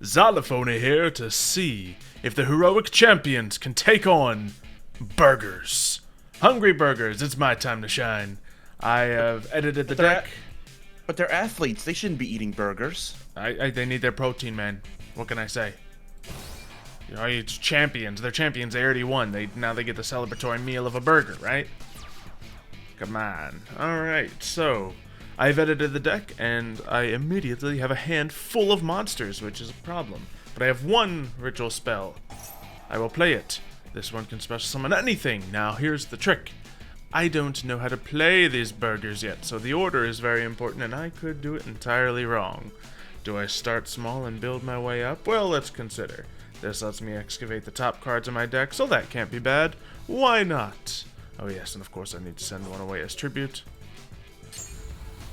Xylophoney here to see if the heroic champions can take on burgers. Hungry burgers, it's my time to shine. I have edited the deck. But they're athletes. They shouldn't be eating burgers. They need their protein, man. What can I say? You know, it's champions. They're champions. They already won. Now they get the celebratory meal of a burger, right? Come on. Alright, so I've edited the deck, and I immediately have a hand full of monsters, which is a problem. But I have one ritual spell. I will play it. This one can special summon anything. Now, here's the trick. I don't know how to play these burgers yet, so the order is very important, and I could do it entirely wrong. Do I start small and build my way up? Well, let's consider. This lets me excavate the top cards of my deck, so that can't be bad. Why not? Oh yes, and of course I need to send one away as tribute.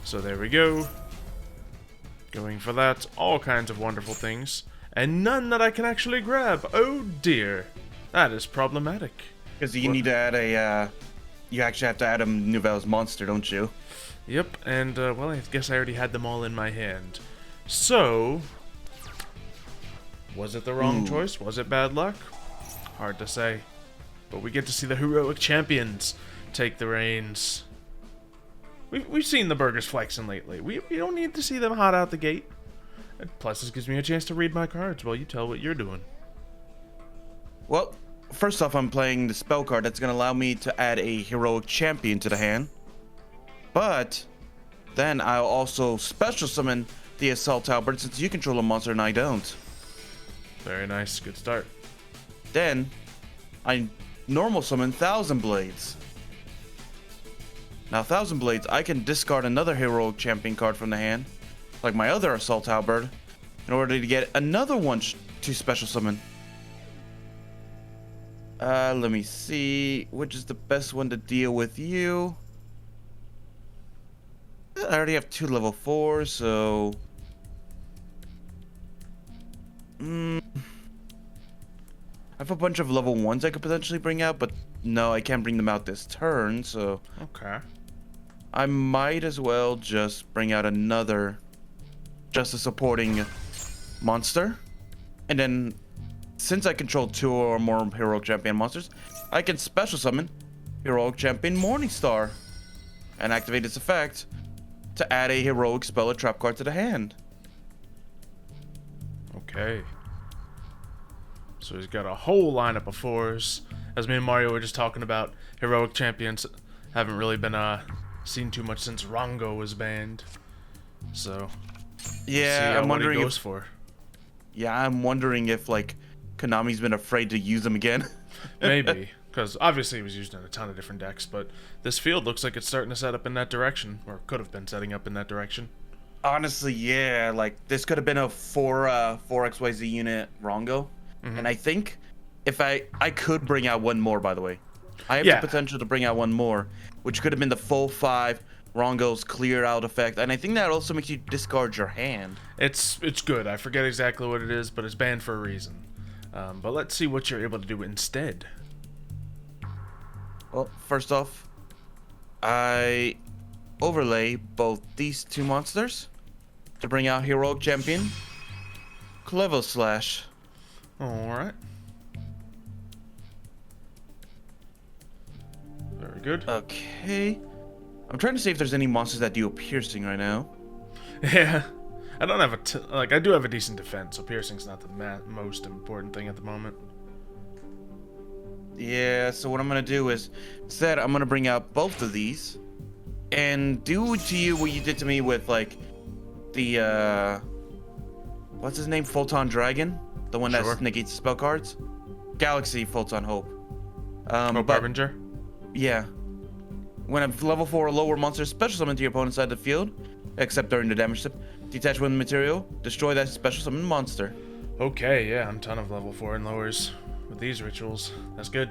So there we go. Going for that. All kinds of wonderful things. And none that I can actually grab. Oh dear. That is problematic. Because you need to add a, you actually have to add a Nouvelle's monster, don't you? Yep, and, well, I guess I already had them all in my hand. So, was it the wrong choice? Was it bad luck? Hard to say. But we get to see the heroic champions take the reins. We've seen the burgers flexing lately. We don't need to see them hot out the gate. And plus, this gives me a chance to read my cards while you tell what you're doing. Well, first off, I'm playing the spell card that's going to allow me to add a heroic champion to the hand. But then I'll also special summon the Assault Halberd since you control a monster and I don't. Very nice. Good start. Then I normal summon Thousand Blades. Now, Thousand Blades, I can discard another heroic champion card from the hand, like my other Assault Halberd, in order to get another one to special summon. Let me see. Which is the best one to deal with you? I already have 2 level 4s, so... I have a bunch of level 1s I could potentially bring out, but no, I can't bring them out this turn, so... Okay. I might as well just bring out another... just a supporting monster. And then... since I control 2 or more heroic champion monsters, I can special summon heroic champion Morningstar and activate its effect to add a heroic spell or trap card to the hand. Okay. So he's got a whole lineup of 4s. As me and Mario were just talking about, heroic champions haven't really been seen too much since Rongo was banned. So yeah, we'll I'm wondering what he goes for. Yeah, I'm wondering if like Konami's been afraid to use them again. Maybe, because obviously he was used in a ton of different decks, but this field looks like it's starting to set up in that direction, or could have been setting up in that direction. Honestly, yeah, like this could have been a 4XYZ unit Rongo. And I think if I could bring out one more, by the way. I have the potential to bring out one more, which could have been the full 5 Rongo's clear out effect, and I think that also makes you discard your hand. It's good. I forget exactly what it is, but it's banned for a reason. But let's see what you're able to do instead. Well, first off, I overlay both these 2 monsters to bring out heroic champion Clever Slash. Alright. Very good. Okay. I'm trying to see if there's any monsters that deal piercing right now. Yeah. I don't have I do have a decent defense, so piercing's not the most important thing at the moment. Yeah, so what I'm gonna do is, instead, I'm gonna bring out both of these and do to you what you did to me with, like, the, what's his name? Photon Dragon? The one that negates spell cards? Galaxy Photon Hope. Harbinger? Yeah. When a level 4 or lower monster special summon to your opponent's side of the field, except during the damage step, detach one material, destroy that special summon monster. Okay, yeah, I'm a ton of level 4 and lowers with these rituals. That's good.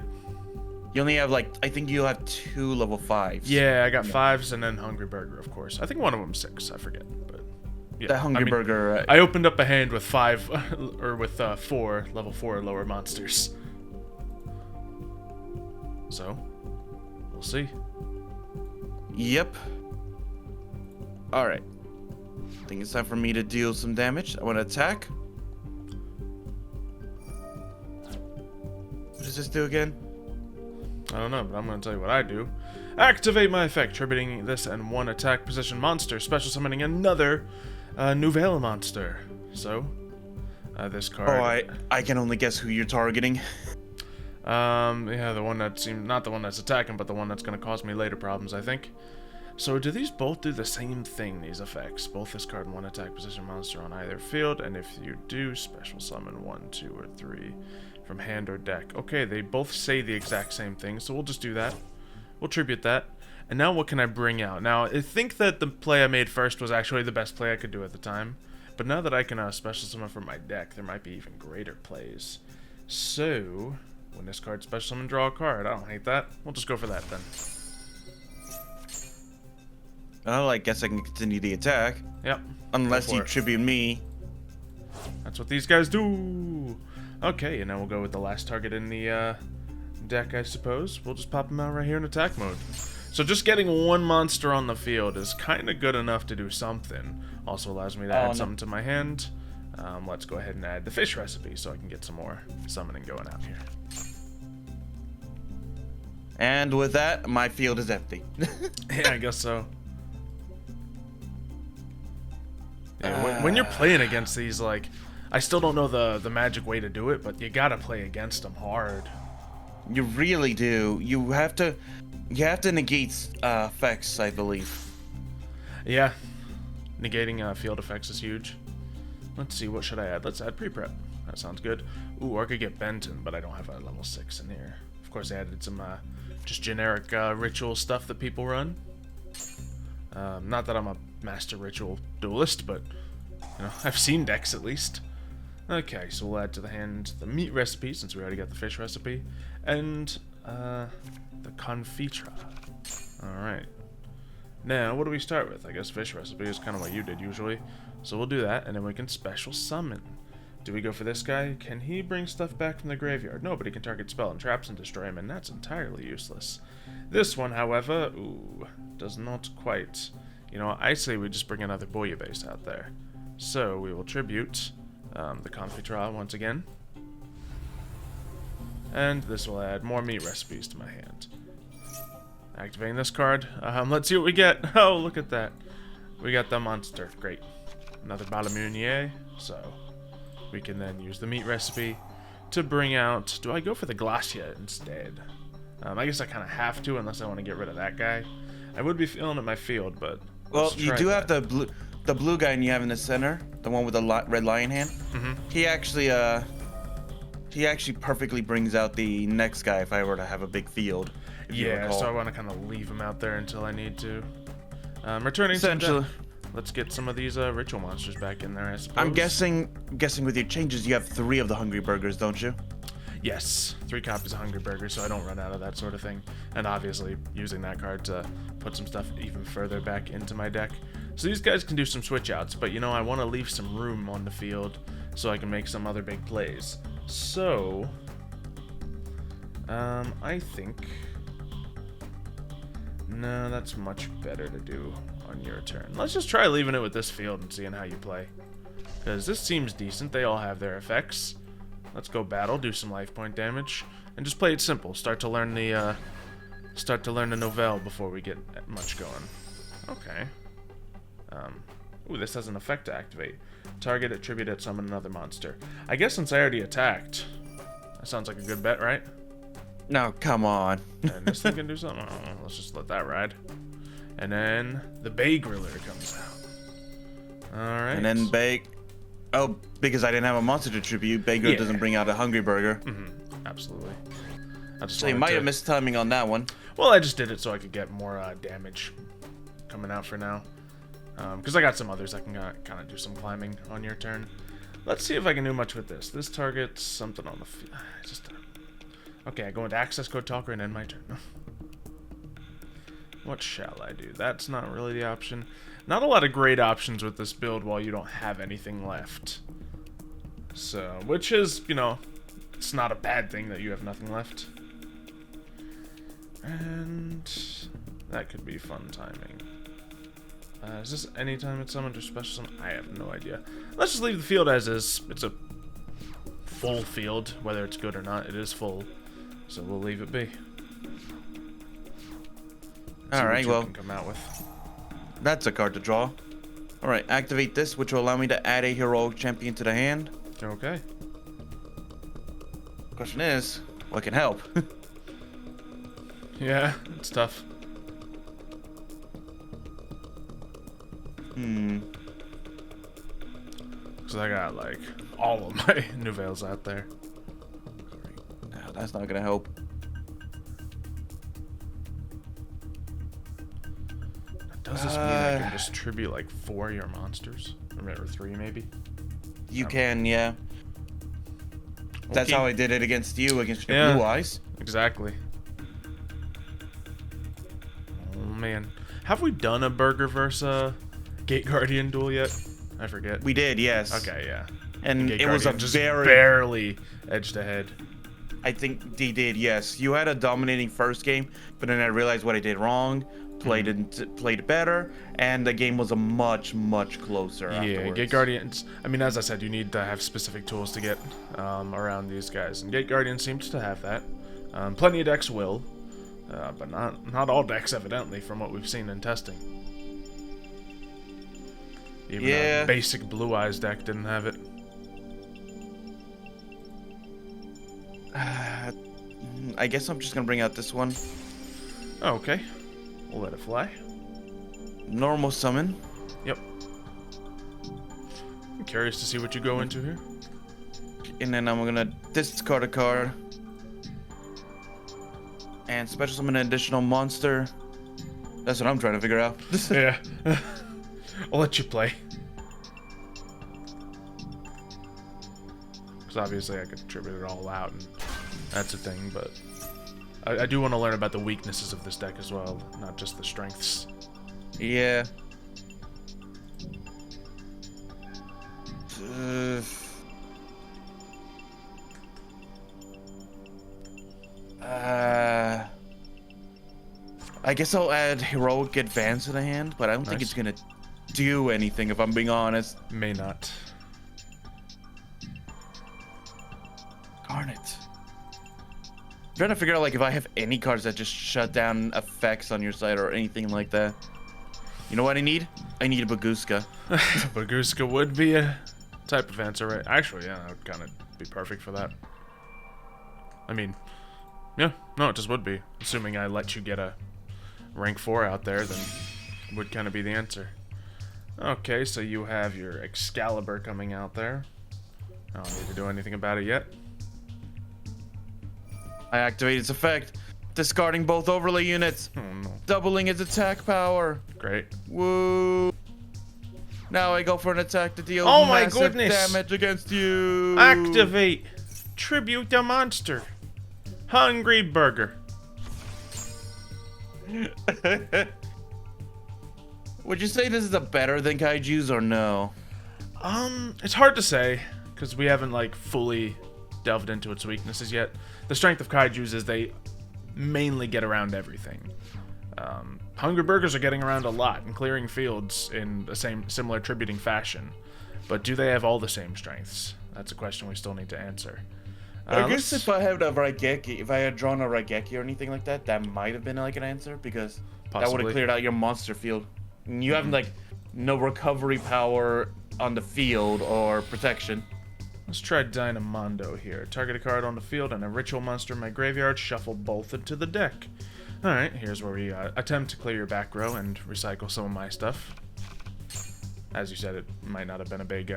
You only have, like, I think you'll have 2 level 5s. Yeah, I got 5s and then Hungry Burger, of course. I think one of them's 6, I forget, but... yeah, the Hungry Burger... I opened up a hand with 5, or with 4 level 4 or lower monsters. So, we'll see. Yep. Alright. I think it's time for me to deal some damage. I want to attack. does this do again? I don't know, but I'm going to tell you what I do. Activate my effect, tributing this and one attack position monster, special summoning another Nouvelle monster. So, this card. Oh, I can only guess who you're targeting. Yeah, the one that seemed, not the one that's attacking, but the one that's going to cause me later problems, I think. So do these both do the same thing, these effects? Both this card and one attack position monster on either field, and if you do, special summon 1, 2, or 3 from hand or deck. Okay, they both say the exact same thing, so we'll just do that. We'll tribute that. And now what can I bring out? Now, I think that the play I made first was actually the best play I could do at the time. But now that I can special summon from my deck, there might be even greater plays. So, when this card special summon, draw a card. I don't hate that. We'll just go for that then. Well, I guess I can continue the attack. Yep. Unless you tribute me. That's what these guys do. Okay, and now we'll go with the last target in the deck, I suppose. We'll just pop them out right here in attack mode. So just getting one monster on the field is kind of good enough to do something. Also allows me to add something to my hand. Let's go ahead and add the fish recipe so I can get some more summoning going out here. And with that, my field is empty. Yeah, I guess so. Yeah, when you're playing against these, like, I still don't know the magic way to do it, but you gotta play against them hard. You really do. You have to negate effects, I believe. Yeah, negating field effects is huge. Let's see, what should I add? Let's add pre-prep. That sounds good. Ooh, or I could get Benton, but I don't have a level 6 in here. Of course, I added some just generic ritual stuff that people run. Not that I'm a master ritual duelist, but you know, I've seen decks at least. Okay, so we'll add to the hand the meat recipe, since we already got the fish recipe, and the confitra. Alright. Now, what do we start with? I guess fish recipe is kind of what you did usually. So we'll do that, and then we can special summon. Do we go for this guy? Can he bring stuff back from the graveyard? No, but he can target spell and traps and destroy him, and that's entirely useless. This one, however, ooh, does not quite. You know, I say we just bring another bouillabaisse out there. So we will tribute the confitra once again. And this will add more meat recipes to my hand. Activating this card. Let's see what we get. Oh, look at that. We got the monster. Great. Another Balamunier. So we can then use the meat recipe to bring out... Do I go for the Glacia instead? I guess I kind of have to, unless I want to get rid of that guy. I would be feeling at my field, but... Well, you do have the blue guy you have in the center, the one with the red lion hand. Mm-hmm. He actually perfectly brings out the next guy if I were to have a big field. Yeah, so I want to kind of leave him out there until I need to. Returning Essentially. Let's get some of these ritual monsters back in there, I suppose. I'm guessing with your changes, you have 3 of the Hungry Burgers, don't you? Yes, 3 copies of Hungry Burger, so I don't run out of that sort of thing. And obviously, using that card to put some stuff even further back into my deck. So these guys can do some switch outs, but you know, I want to leave some room on the field so I can make some other big plays. So, I think... No, that's much better to do on your turn. Let's just try leaving it with this field and seeing how you play. Because this seems decent. They all have their effects. Let's go battle, do some life point damage, and just play it simple. Start to learn the Nouvelle before we get much going. Okay. Ooh, this has an effect to activate. Target, attribute it, summon another monster. I guess since I already attacked, that sounds like a good bet, right? No, come on. And this thing can do something? Oh, let's just let that ride. And then the Bay Griller comes out. Alright. And then Oh, because I didn't have a monster to tribute, Bay Griller doesn't bring out a Hungry Burger. Mm-hmm. Absolutely. So you might have missed timing on that one. Well, I just did it so I could get more damage coming out for now. Because I got some others that can kind of do some climbing on your turn. Let's see if I can do much with this. This targets something on the field. Okay, I go into access code talker and end my turn. What shall I do? That's not really the option. Not a lot of great options with this build while you don't have anything left. So, which is, you know, it's not a bad thing that you have nothing left. And that could be fun timing. Is this anytime it's summoned or special summon? I have no idea. Let's just leave the field as is. It's a full field, whether it's good or not. It is full. So we'll leave it be. All right, well, can come out with. that's a card to draw. All right, activate this, which will allow me to add a heroic champion to the hand. Okay. Question is, what can help? Yeah, it's tough. Because I got, like, all of my Nouvelles out there. No, that's not gonna help. Does this mean I can distribute, like, 4 of your monsters? Or 3, maybe? You can, yeah. That's how I did it against you, against your Blue Eyes. Exactly. Oh, man. Have we done a Burger versus Gate Guardian duel yet? I forget. We did, yes. Okay, yeah. And Gate it was a Guardian just very... barely edged ahead. I think they did, yes. You had a dominating first game, but then I realized what I did wrong, played it better, and the game was a much closer afterwards. Gate Guardians, I mean, as I said, you need to have specific tools to get around these guys, and Gate Guardian seems to have that. Plenty of decks will, but not all decks, evidently, from what we've seen in testing. Even a basic Blue Eyes deck didn't have it. I guess I'm just gonna bring out this one. Oh, okay. We'll let it fly. Normal summon. Yep. I'm curious to see what you go into here. And then I'm gonna discard a card. And special summon an additional monster. That's what I'm trying to figure out. Yeah. I'll let you play. Because obviously I could attribute it all out, and that's a thing, but I do want to learn about the weaknesses of this deck as well, not just the strengths. Yeah. I guess I'll add Heroic Advance to the hand, but I don't think it's gonna do anything, if I'm being honest. May not. Darn it. I'm trying to figure out, like, if I have any cards that just shut down effects on your side or anything like that. You know what I need? I need a Baguska. Baguska would be a type of answer, right? Actually, yeah, that would kind of be perfect for that. I mean, yeah, no, it just would be. Assuming I let you get a rank 4 out there, then would kind of be the answer. Okay, so you have your Excalibur coming out there. I don't need to do anything about it yet. I activate its effect, discarding both overlay units, doubling its attack power. Great. Woo! Now I go for an attack to deal massive damage against you. Activate! Tribute the monster. Hungry Burger. Would you say this is a better than Kaiju's or no? It's hard to say, because we haven't, like, fully delved into its weaknesses yet. The strength of Kaiju's is they mainly get around everything. Hungry Burgers are getting around a lot and clearing fields in the similar tributing fashion. But do they have all the same strengths? That's a question we still need to answer. I guess if I had a Raigeki, if I had drawn a Raigeki or anything like that, that might have been like an answer, because that would have cleared out your monster field. And you have like no recovery power on the field or protection. Let's try Dynamondo here. Target a card on the field and a ritual monster in my graveyard. Shuffle both into the deck. Alright, here's where we attempt to clear your back row and recycle some of my stuff. As you said, it might not have been a big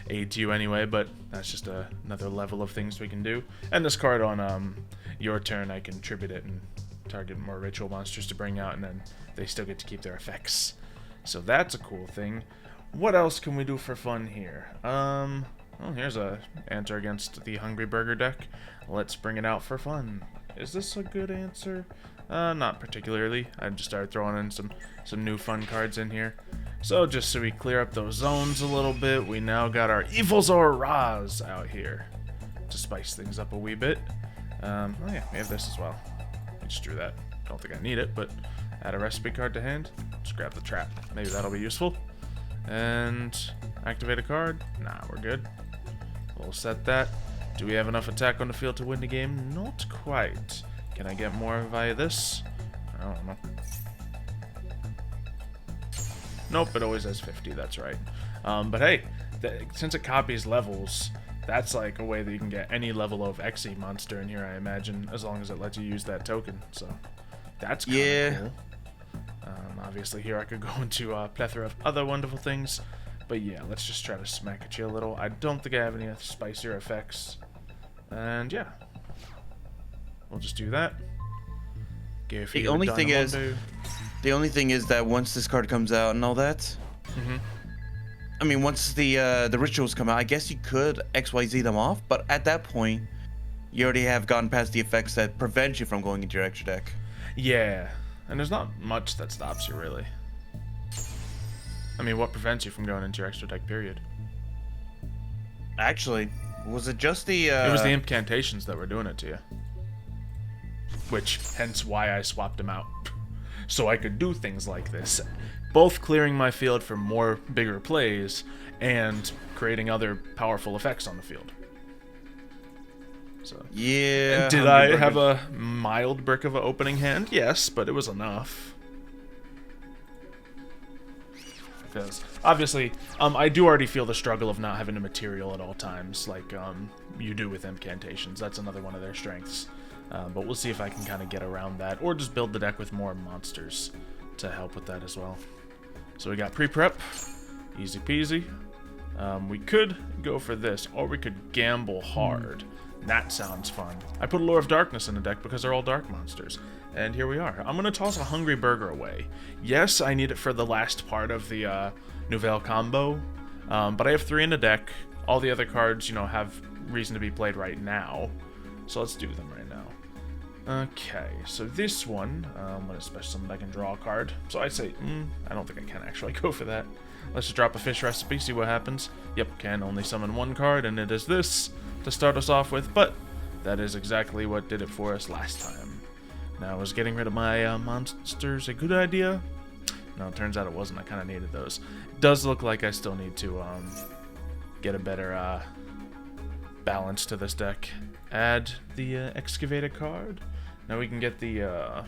aid to you anyway, but that's just another level of things we can do. And this card on your turn, I can tribute it and target more ritual monsters to bring out, and then they still get to keep their effects. So that's a cool thing. What else can we do for fun here? Well, here's a answer against the Hungry Burger deck. Let's bring it out for fun. Is this a good answer? Not particularly. I just started throwing in some new fun cards in here. So just so we clear up those zones a little bit, we now got our Evil Zoraz out here to spice things up a wee bit. Oh yeah, we have this as well. I just drew that. Don't think I need it, but add a recipe card to hand. Just grab the trap. Maybe that'll be useful. And activate a card. Nah, we're good. We'll set that. Do we have enough attack on the field to win the game? Not quite. Can I get more via this? I don't know. Nope, it always has 50, that's right. But hey, since it copies levels, that's like a way that you can get any level of Xe monster in here, I imagine, as long as it lets you use that token. So that's kind of cool. Obviously, here I could go into a plethora of other wonderful things. But yeah, let's just try to smack at you a little. I don't think I have any spicier effects. And yeah, we'll just do that. The only thing is that once this card comes out and all that, I mean, once the rituals come out, I guess you could XYZ them off, but at that point, you already have gone past the effects that prevent you from going into your extra deck. Yeah, and there's not much that stops you, really. I mean, what prevents you from going into your extra deck, period? Actually, was it just the... It was the incantations that were doing it to you. Which, hence why I swapped them out. So I could do things like this. Both clearing my field for more bigger plays, and creating other powerful effects on the field. So, yeah. Did I have a mild brick of an opening hand? Yes, but it was enough. Because obviously, I do already feel the struggle of not having a material at all times, like you do with incantations. That's another one of their strengths. But we'll see if I can kind of get around that, or just build the deck with more monsters to help with that as well. So we got pre-prep, easy peasy. We could go for this, or we could gamble hard. That sounds fun. I put Lure of Darkness in the deck because they're all dark monsters. And here we are. I'm going to toss a Hungry Burger away. Yes, I need it for the last part of the Nouvelle combo, but I have 3 in the deck. All the other cards, you know, have reason to be played right now. So let's do them right now. Okay, so this one, I'm going to special summon back and draw a card. So I'd say, I don't think I can actually go for that. Let's just drop a fish recipe, see what happens. Yep, can only summon 1 card, and it is this to start us off with, but that is exactly what did it for us last time. Now, was getting rid of my monsters a good idea? No, it turns out it wasn't. I kind of needed those. It does look like I still need to get a better balance to this deck. Add the Excavator card. Now we can get the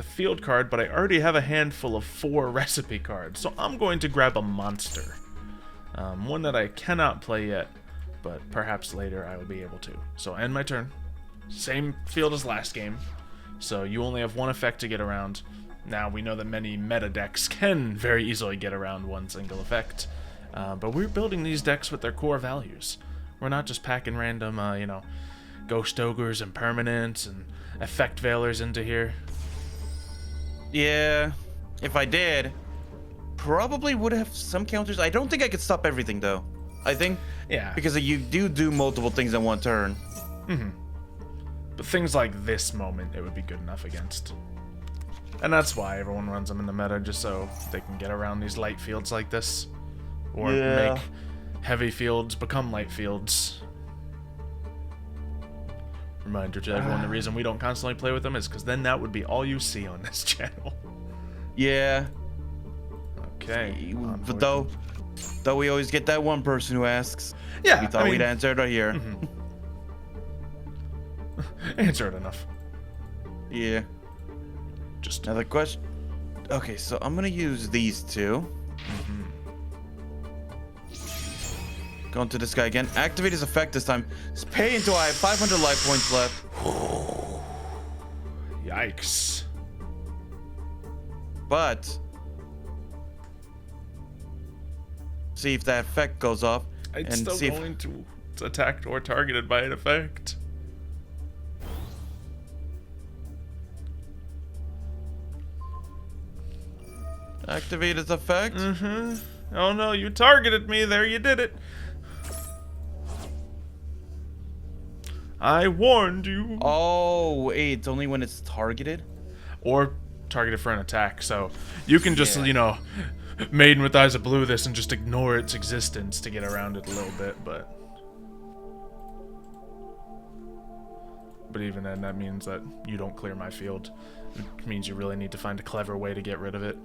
field card, but I already have a handful of 4 recipe cards, so I'm going to grab a monster. One that I cannot play yet, but perhaps later I will be able to. So end my turn. Same field as last game, so you only have 1 effect to get around. Now, we know that many meta decks can very easily get around 1 single effect, but we're building these decks with their core values. We're not just packing random, you know, Ghost Ogres and Permanents and Effect Veilers into here. Yeah, if I did, probably would have some counters. I don't think I could stop everything, though. I think, yeah, because you do multiple things in 1 turn. But things like this moment, it would be good enough against. And that's why everyone runs them in the meta, just so they can get around these light fields like this. Or make heavy fields become light fields. Reminder to everyone, the reason we don't constantly play with them is because then that would be all you see on this channel. Yeah. Okay. But though we always get that one person who asks. Yeah, we thought we'd answer it right here. Answer it enough. Yeah. Just another question. Okay, so I'm gonna use these 2. Go into this guy again. Activate his effect this time. Just pay until I have 500 life points left. Yikes. But see if that effect goes off. It's still going to attacked or targeted by an effect. Activate his effect. Oh no, you targeted me. There, you did it. I warned you. Oh, wait, it's only when it's targeted? Or targeted for an attack, so you can just, you know, Maiden with Eyes of Blue this and just ignore its existence to get around it a little bit, but even then, that means that you don't clear my field. It means you really need to find a clever way to get rid of it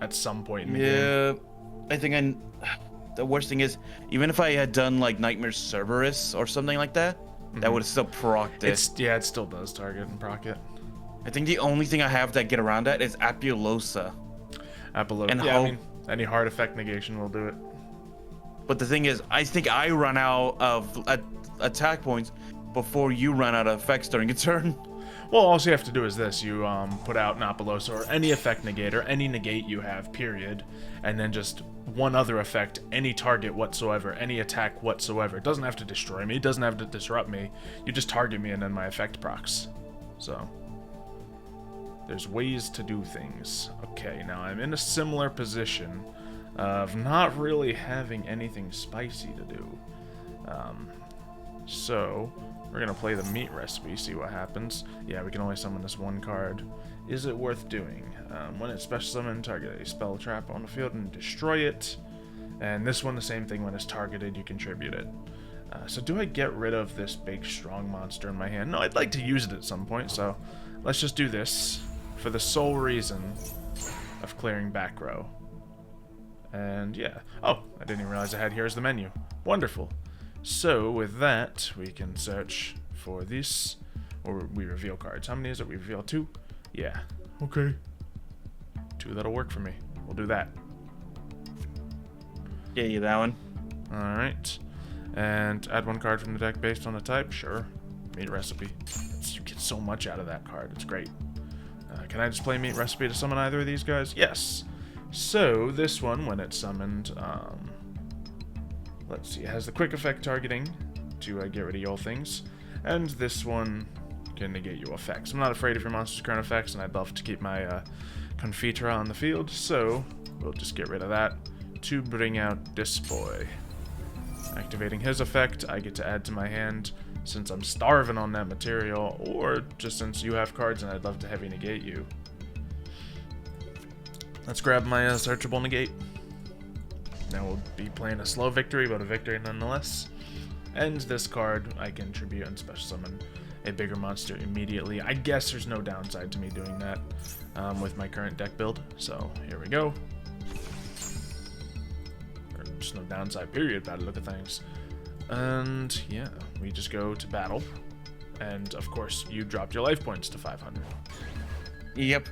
at some point in the game. I think the worst thing is, even if I had done like Nightmare Cerberus or something like that, that would have still procced it. It still does target and proc it. I think the only thing I have that get around that is Apulosa. Apulosa. Yeah, I mean, any hard effect negation will do it. But the thing is, I think I run out of attack points before you run out of effects during a turn. Well, all you have to do is this. You put out Napilosa or any effect negator, any negate you have, period. And then just one other effect, any target whatsoever, any attack whatsoever. It doesn't have to destroy me. It doesn't have to disrupt me. You just target me and then my effect procs. So, there's ways to do things. Okay, now I'm in a similar position of not really having anything spicy to do. So, we're going to play the meat recipe, see what happens. Yeah, we can only summon this one card. Is it worth doing? When it's special summoned, target a spell trap on the field and destroy it. And this one, the same thing. When it's targeted, you contribute it. So do I get rid of this big, strong monster in my hand? No, I'd like to use it at some point, so let's just do this for the sole reason of clearing back row. And yeah. Oh, I didn't even realize I had here's the menu. Wonderful. So with that, we can search for this, or we reveal cards. How many is it? We reveal 2? Yeah. Okay. 2, that'll work for me. We'll do that. Yeah, you that one. Alright. And add 1 card from the deck based on the type? Sure. Meat recipe. You get so much out of that card. It's great. Can I just play meat recipe to summon either of these guys? Yes. So, this one, when it's summoned, let's see, it has the quick effect targeting to get rid of your things. And this one can negate your effects. I'm not afraid of your monster's current effects, and I'd love to keep my Confiteor on the field, so we'll just get rid of that to bring out this boy. Activating his effect, I get to add to my hand since I'm starving on that material, or just since you have cards and I'd love to heavy negate you. Let's grab my searchable negate. Now we'll be playing a slow victory, but a victory nonetheless. And this card, I can tribute and special summon a bigger monster immediately. I guess there's no downside to me doing that with my current deck build. So here we go. There's no downside, period, by the look of things. And yeah, we just go to battle. And of course, you dropped your life points to 500. Yep.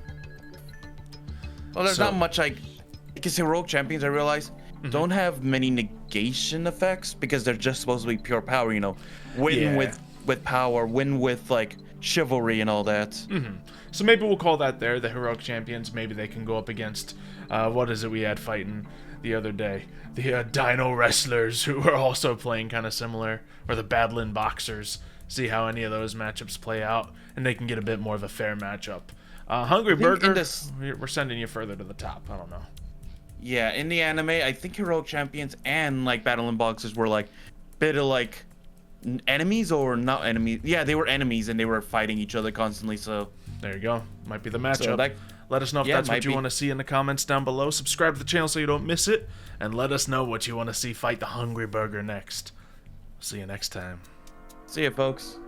Well, there's not much because heroic champions, I realize, don't have many negation effects because they're just supposed to be pure power, you know. Win with power, win with like chivalry and all that. So maybe we'll call that there the heroic champions. Maybe they can go up against what is it we had fighting the other day? The Dino wrestlers who are also playing kind of similar, or the battling boxers. See how any of those matchups play out, and they can get a bit more of a fair matchup. Hungry Burger, we're sending you further to the top. I don't know. Yeah, in the anime, I think heroic champions and like battling boxers were like bit of like enemies or not enemies. Yeah, they were enemies and they were fighting each other constantly. So there you go. Might be the matchup. So let us know if that's what you want to see in the comments down below. Subscribe to the channel so you don't miss it, and let us know what you want to see fight the Hungry Burger next. See you next time. See ya, folks.